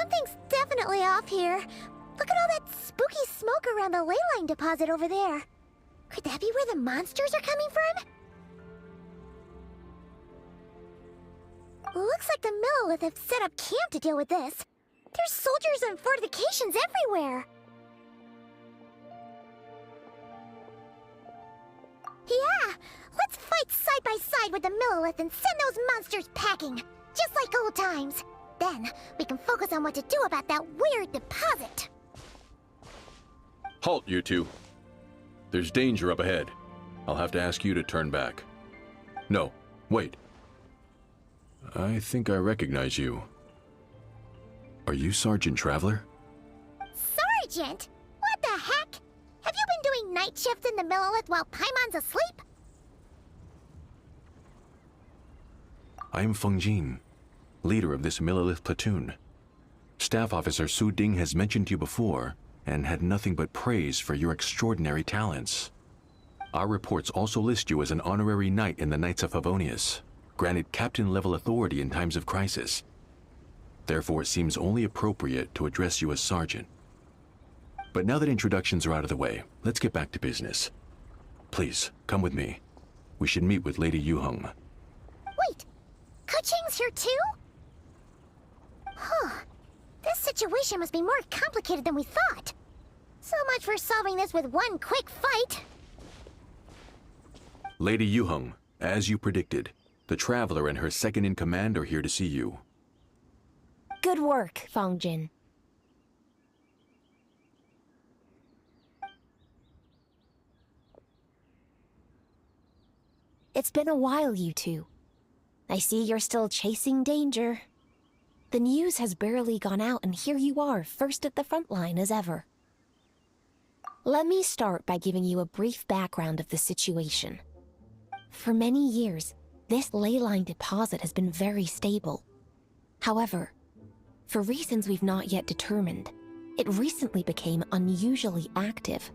Something's definitely off here. Look at all that spooky smoke around the ley line deposit over there. Could that be where the monsters are coming from? Looks like the Millelith have set up camp to deal with this. There's soldiers and fortifications everywhere. Yeah, let's fight side by side with the Millelith and send those monsters packing, just like old times. Then, we can focus on what to do about that weird deposit. Halt, you two. There's danger up ahead. I'll have to ask you to turn back. No, wait. I think I recognize you. Are you Sergeant Traveler? Sergeant? What the heck? Have you been doing night shifts in the Millelith while Paimon's asleep? I am Feng Jin, leader of this Millelith platoon. Staff Officer Su Ding has mentioned you before and had nothing but praise for your extraordinary talents. Our reports also list you as an honorary knight in the Knights of Favonius, granted captain-level authority in times of crisis. Therefore, it seems only appropriate to address you as Sergeant. But now that introductions are out of the way, let's get back to business. Please, come with me. We should meet with Lady Yuheng. Wait, Keqing's here too? Huh. This situation must be more complicated than we thought. So much for solving this with one quick fight. Lady Yuheng, as you predicted, the Traveler and her second-in-command are here to see you. Good work, Feng Jin. It's been a while, you two. I see you're still chasing danger. The news has barely gone out, and here you are, first at the front line as ever. Let me start by giving you a brief background of the situation. For many years, this ley line deposit has been very stable. However, for reasons we've not yet determined, it recently became unusually active,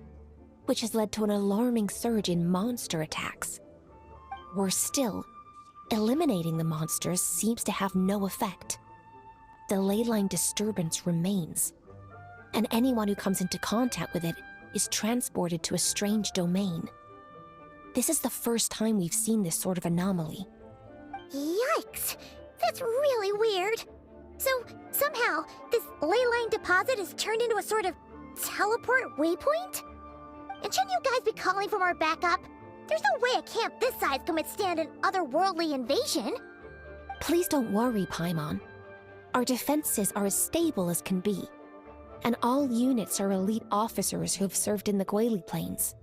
which has led to an alarming surge in monster attacks. Worse still, eliminating the monsters seems to have no effect. The ley line disturbance remains, and anyone who comes into contact with it is transported to a strange domain. This is the first time we've seen this sort of anomaly. Yikes! That's really weird. So, somehow, this ley line deposit is turned into a sort of teleport waypoint? And shouldn't you guys be calling for more backup? There's no way a camp this size can withstand an otherworldly invasion. Please don't worry, Paimon. Our defenses are as stable as can be, and all units are elite officers who have served in the Guili Plains.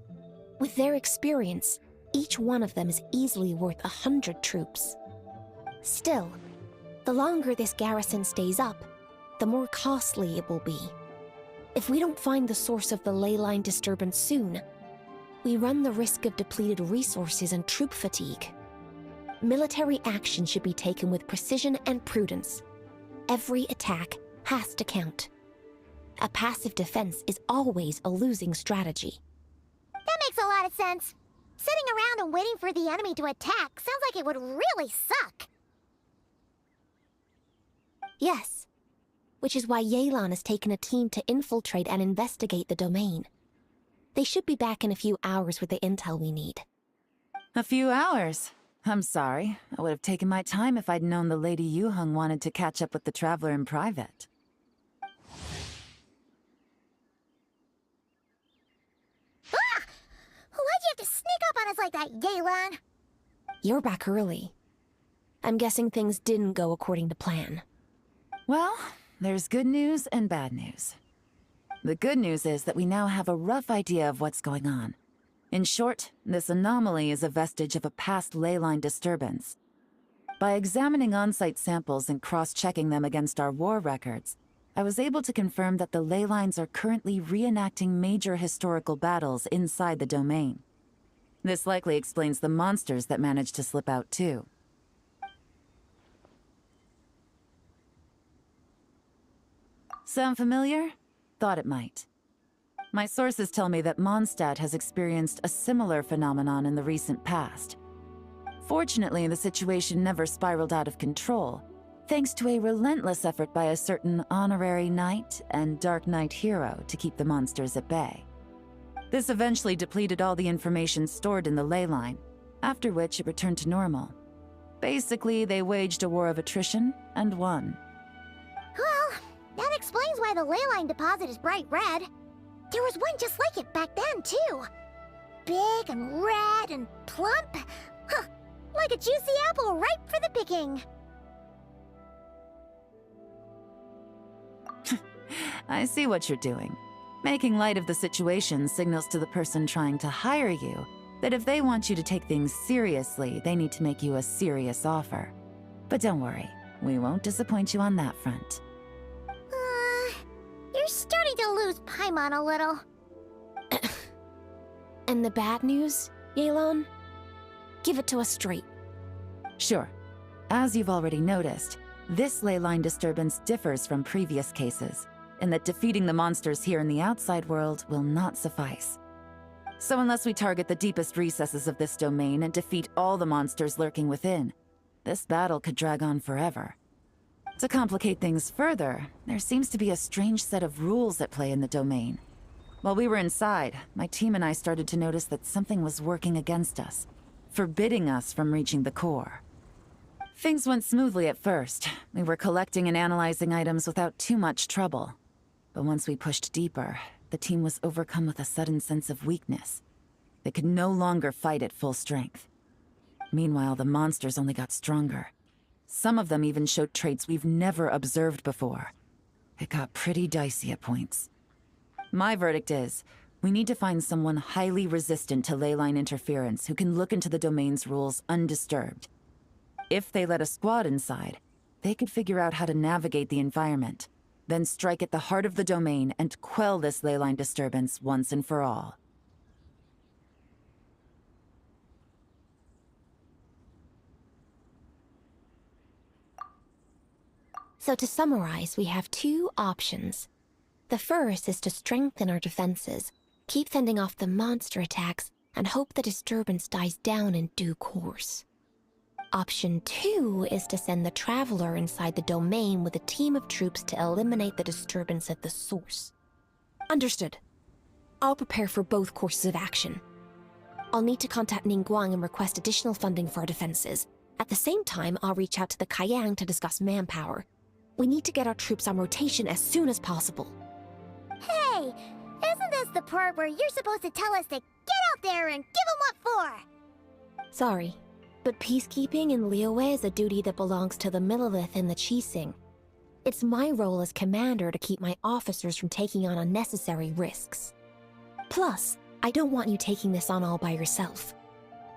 With their experience, each one of them is easily worth 100 troops. Still, the longer this garrison stays up, the more costly it will be. If we don't find the source of the ley line disturbance soon, we run the risk of depleted resources and troop fatigue. Military action should be taken with precision and prudence. Every attack has to count. A passive defense is always a losing strategy. That makes a lot of sense. Sitting around and waiting for the enemy to attack sounds like it would really suck. Yes, which is why Yelan has taken a team to infiltrate and investigate the domain. They should be back in a few hours with the intel we need. A few hours? I'm sorry. I would have taken my time if I'd known the Lady Yuheng wanted to catch up with the Traveler in private. Ah! Why'd you have to sneak up on us like that, Yelan? You're back early. I'm guessing things didn't go according to plan. Well, there's good news and bad news. The good news is that we now have a rough idea of what's going on. In short, this anomaly is a vestige of a past ley line disturbance. By examining on-site samples and cross-checking them against our war records, I was able to confirm that the ley lines are currently reenacting major historical battles inside the domain. This likely explains the monsters that managed to slip out too. Sound familiar? Thought it might. My sources tell me that Mondstadt has experienced a similar phenomenon in the recent past. Fortunately, the situation never spiraled out of control, thanks to a relentless effort by a certain honorary knight and Dark Knight hero to keep the monsters at bay. This eventually depleted all the information stored in the ley line, after which it returned to normal. Basically, they waged a war of attrition and won. Well, that explains why the ley line deposit is bright red. There was one just like it back then, too. Big and red and plump. Huh, like a juicy apple ripe for the picking. I see what you're doing. Making light of the situation signals to the person trying to hire you that if they want you to take things seriously, they need to make you a serious offer. But don't worry, we won't disappoint you on that front. You're starting to lose Paimon a little. And the bad news, Yelan? Give it to us straight. Sure. As you've already noticed, this ley line disturbance differs from previous cases, in that defeating the monsters here in the outside world will not suffice. So unless we target the deepest recesses of this domain and defeat all the monsters lurking within, this battle could drag on forever. To complicate things further, there seems to be a strange set of rules at play in the domain. While we were inside, my team and I started to notice that something was working against us, forbidding us from reaching the core. Things went smoothly at first. We were collecting and analyzing items without too much trouble. But once we pushed deeper, the team was overcome with a sudden sense of weakness. They could no longer fight at full strength. Meanwhile, the monsters only got stronger. Some of them even showed traits we've never observed before. It got pretty dicey at points. My verdict is, we need to find someone highly resistant to ley line interference who can look into the domain's rules undisturbed. If they let a squad inside, they could figure out how to navigate the environment, then strike at the heart of the domain and quell this ley line disturbance once and for all. So to summarize, we have two options. The first is to strengthen our defenses, keep fending off the monster attacks, and hope the disturbance dies down in due course. Option 2 is to send the Traveler inside the domain with a team of troops to eliminate the disturbance at the source. Understood. I'll prepare for both courses of action. I'll need to contact Ningguang and request additional funding for our defenses. At the same time, I'll reach out to the Kayang to discuss manpower. We need to get our troops on rotation as soon as possible. Hey, isn't this the part where you're supposed to tell us to get out there and give 'em what for? Sorry, but peacekeeping in Liyue is a duty that belongs to the Millelith and the Qixing. It's my role as commander to keep my officers from taking on unnecessary risks. Plus, I don't want you taking this on all by yourself,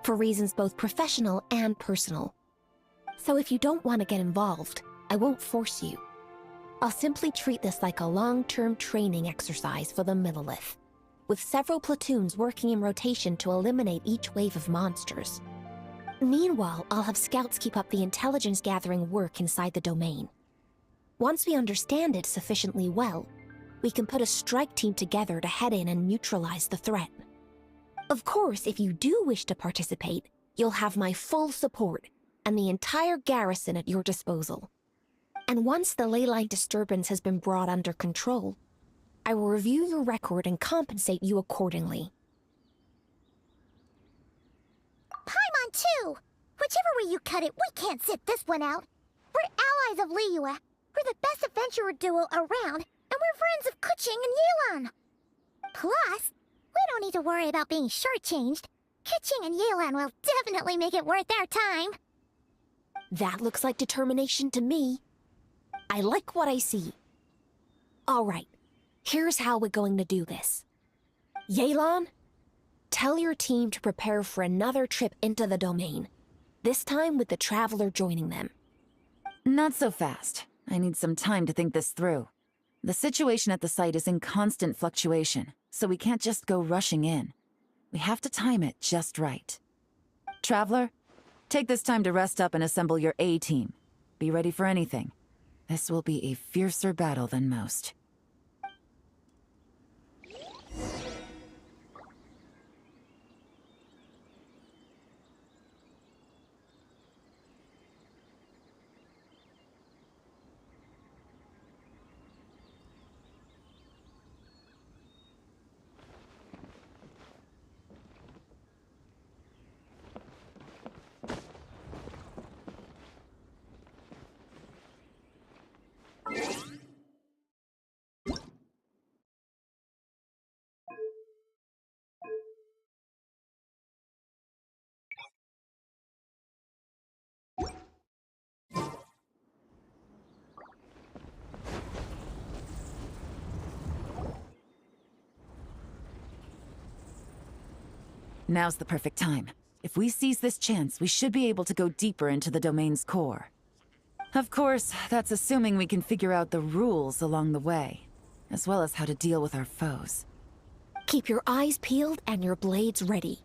for reasons both professional and personal. So if you don't want to get involved, I won't force you. I'll simply treat this like a long-term training exercise for the Millelith, with several platoons working in rotation to eliminate each wave of monsters. Meanwhile, I'll have scouts keep up the intelligence-gathering work inside the domain. Once we understand it sufficiently well, we can put a strike team together to head in and neutralize the threat. Of course, if you do wish to participate, you'll have my full support and the entire garrison at your disposal. And once the ley line disturbance has been brought under control, I will review your record and compensate you accordingly. Paimon, too! Whichever way you cut it, we can't sit this one out. We're allies of Liyue. We're the best adventurer duo around, and we're friends of Keqing and Yelan. Plus, we don't need to worry about being shortchanged. Keqing and Yelan will definitely make it worth our time. That looks like determination to me. I like what I see. All right, here's how we're going to do this. Yelan, tell your team to prepare for another trip into the domain, this time with the Traveler joining them. Not so fast. I need some time to think this through. The situation at the site is in constant fluctuation, so we can't just go rushing in. We have to time it just right. Traveler, take this time to rest up and assemble your A-team. Be ready for anything. This will be a fiercer battle than most. Now's the perfect time. If we seize this chance, we should be able to go deeper into the domain's core. Of course, that's assuming we can figure out the rules along the way, as well as how to deal with our foes. Keep your eyes peeled and your blades ready.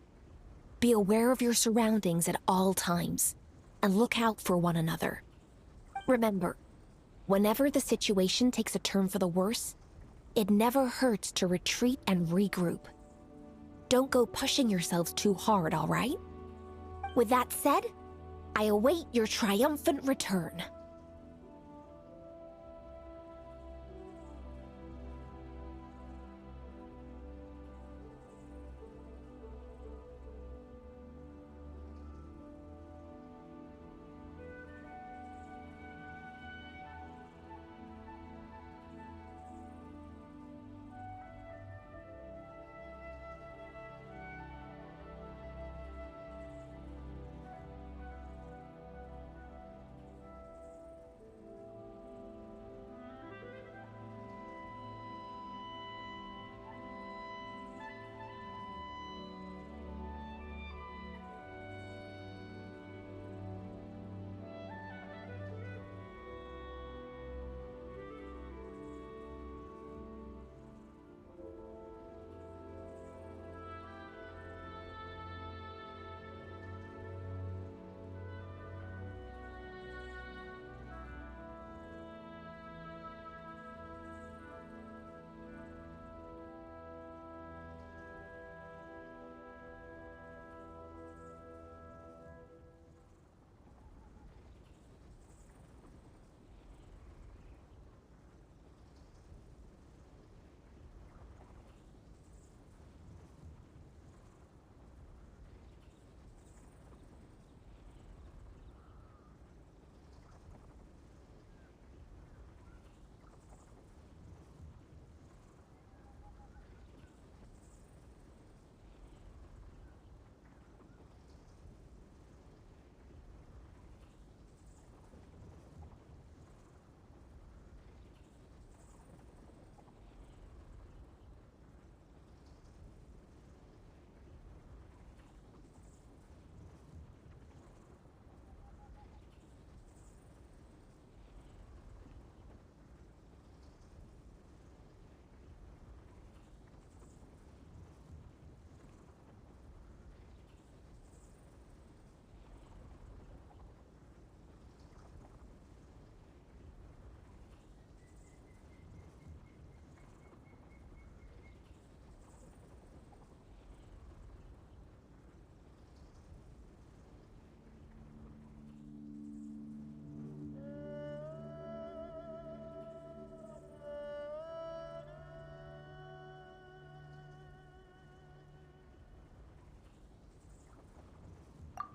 Be aware of your surroundings at all times, and look out for one another. Remember, whenever the situation takes a turn for the worse, it never hurts to retreat and regroup. Don't go pushing yourselves too hard, all right? With that said, I await your triumphant return.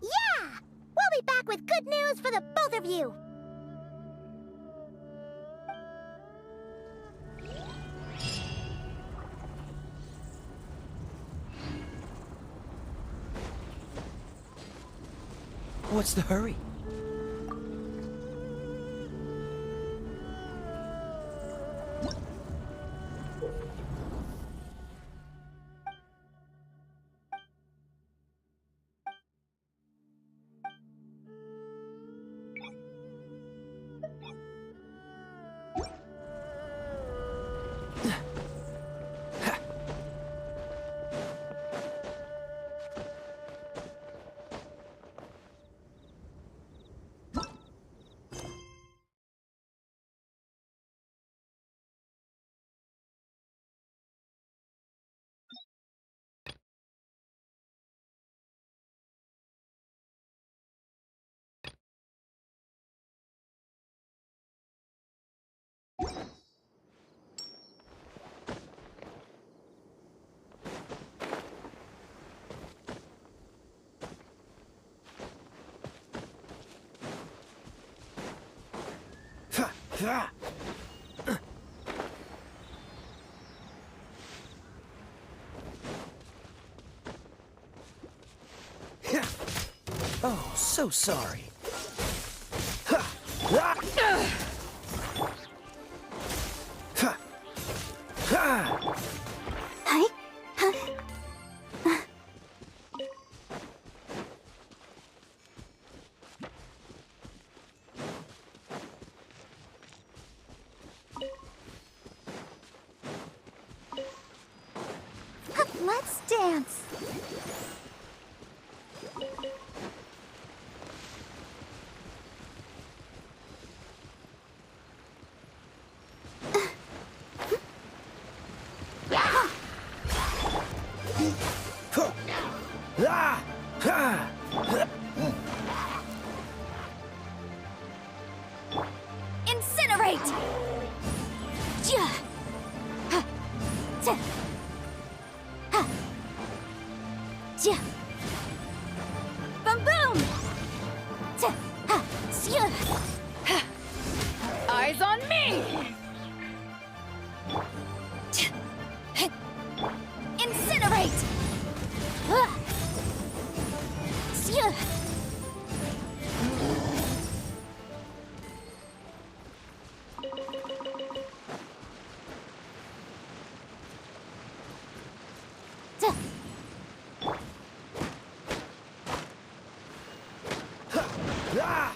Yeah! We'll be back with good news for the both of you! What's the hurry? Oh, so sorry. Let's dance. Ah! Ha! Incinerate! Ja! Ha! Ta! Ha! Ja! Boom boom! Ta! Ha! Sya! Ha! Eyes on me! Incinerate! Ah! Sya! Ta! Ah!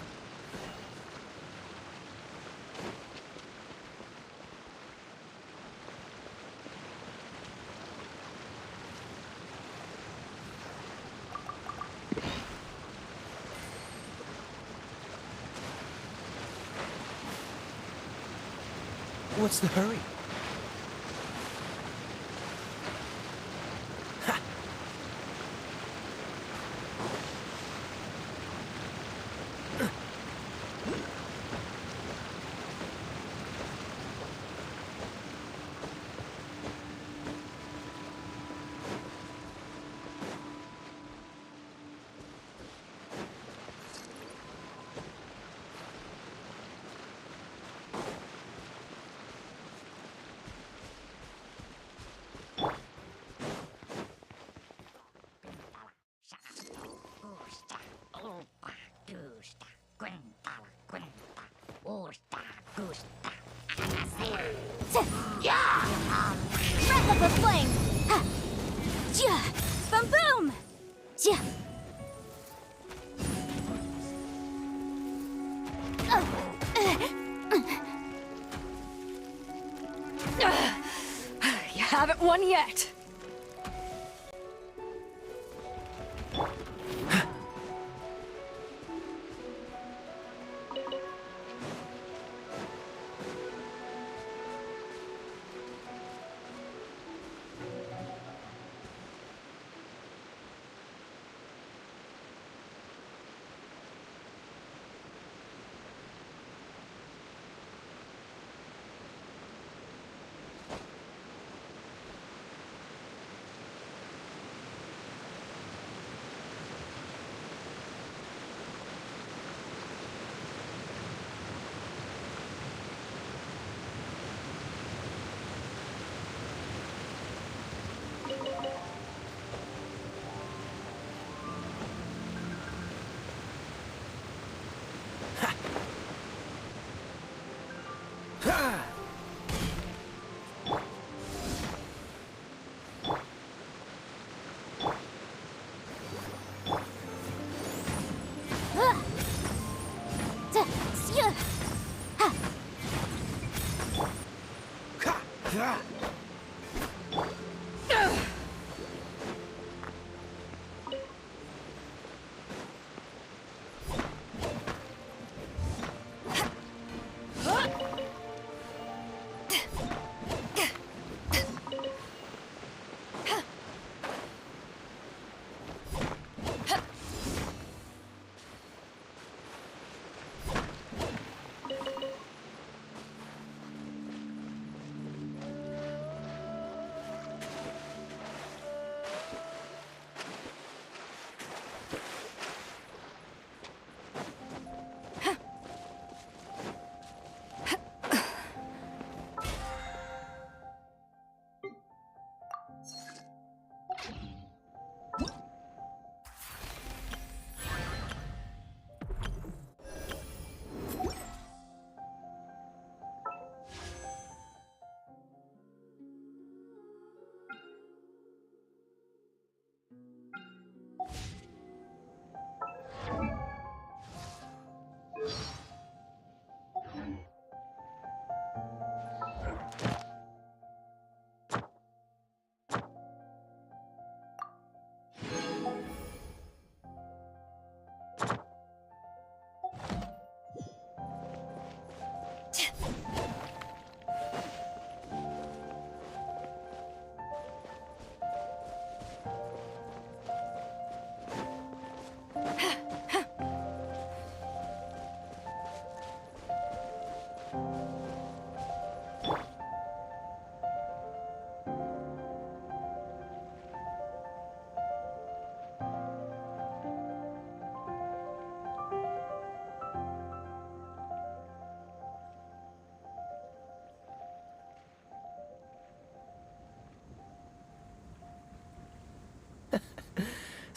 What's the hurry? Breath of the flame! Ha! Ja! Boom boom! Ja! You haven't won yet! Ha! Ha! Ha!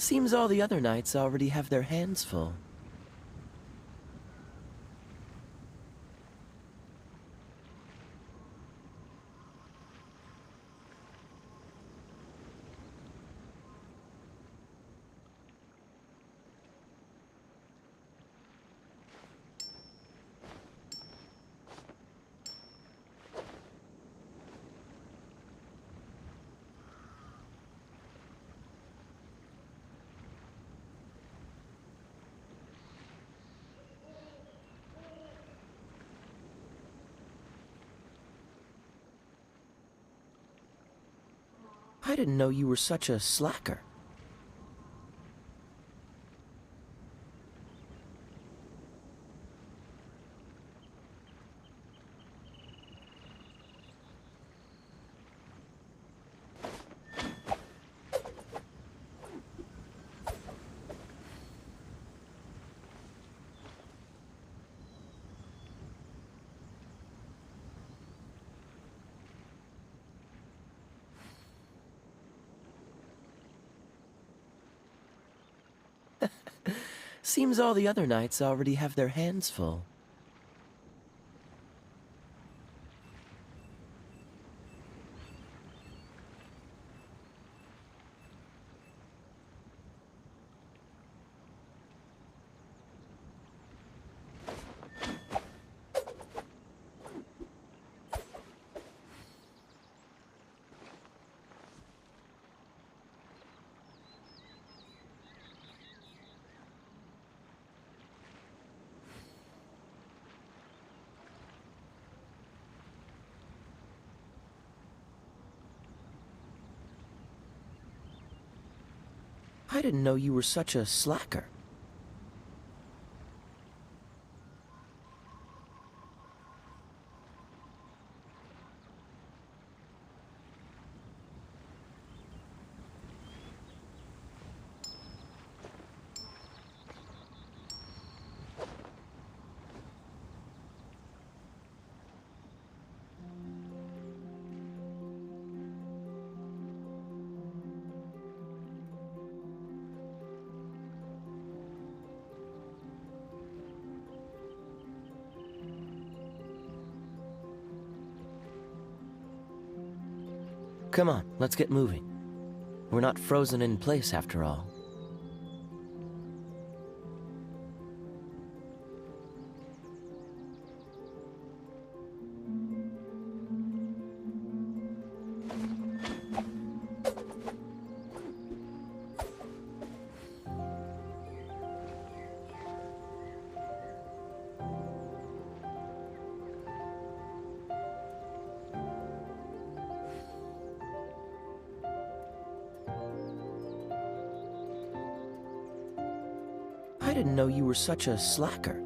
Seems all the other knights already have their hands full. I didn't know you were such a slacker. Seems all the other knights already have their hands full. I didn't know you were such a slacker. Come on, let's get moving. We're not frozen in place after all. I didn't know you were such a slacker.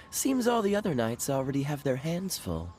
Seems all the other knights already have their hands full.